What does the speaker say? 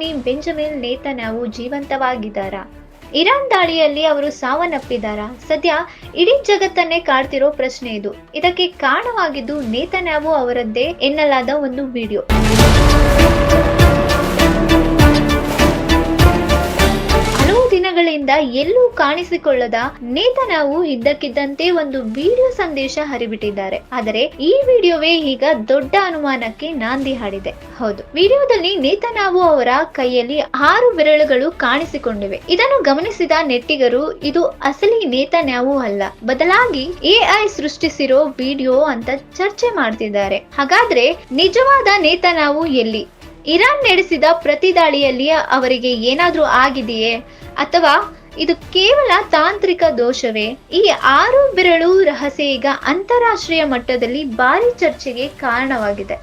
ಪ್ರಧಾನಿ Benjamin Netanyahu ಜೀವಂತವಾಗಿದ್ದಾರಾ? Iran ದಾಳಿಯಲ್ಲಿ ಅವರು ಸಾವನ್ನಪ್ಪಿದ್ದಾರಾ? ಸದ್ಯ ಇಡೀ ಜಗತ್ತನ್ನೇ ಕಾಡ್ತಿರೋ ಪ್ರಶ್ನೆ ಇದು. ಇದಕ್ಕೆ ಕಾರಣವಾಗಿದ್ದು ನೇತನ್ಯಾಹು ಅವರದ್ದೇ ಎನ್ನಲಾದ ಒಂದು ವಿಡಿಯೋ. ದಿನಗಳಿಂದ ಎಲ್ಲೂ ಕಾಣಿಸಿಕೊಳ್ಳದ ನೇತನ್ಯಾಹು ಇದ್ದಕ್ಕಿದ್ದಂತೆ ಒಂದು ವಿಡಿಯೋ ಸಂದೇಶ ಹರಿಬಿಟ್ಟಿದ್ದಾರೆ. ಆದರೆ ಈ ವಿಡಿಯೋವೇ ಈಗ ದೊಡ್ಡ ಅನುಮಾನಕ್ಕೆ ನಾಂದಿ ಹಾಡಿದೆ. ಹೌದು, ವಿಡಿಯೋದಲ್ಲಿ ನೇತನ್ಯಾಹು ಅವರ ಕೈಯಲ್ಲಿ 6 ಬೆರಳುಗಳು ಕಾಣಿಸಿಕೊಂಡಿವೆ. ಇದನ್ನು ಗಮನಿಸಿದ ನೆಟ್ಟಿಗರು ಇದು ಅಸಲಿ ನೇತನ್ಯಾಹು ಅಲ್ಲ, ಬದಲಾಗಿ AI ಸೃಷ್ಟಿಸಿರೋ ವಿಡಿಯೋ ಅಂತ ಚರ್ಚೆ ಮಾಡ್ತಿದ್ದಾರೆ. ಹಾಗಾದ್ರೆ ನಿಜವಾದ ನೇತನ್ಯಾಹು ಎಲ್ಲಿ? ಇರಾನ್ ನಡೆಸಿದ ಪ್ರತಿ ದಾಳಿಯಲ್ಲಿ ಅವರಿಗೆ ಏನಾದ್ರೂ ಆಗಿದೆಯೇ, ಅಥವಾ ಇದು ಕೇವಲ ತಾಂತ್ರಿಕ ದೋಷವೇ? ಈ 6 ಬೆರಳು ರಹಸ್ಯ ಈಗ ಅಂತಾರಾಷ್ಟ್ರೀಯ ಮಟ್ಟದಲ್ಲಿ ಭಾರಿ ಚರ್ಚೆಗೆ ಕಾರಣವಾಗಿದೆ.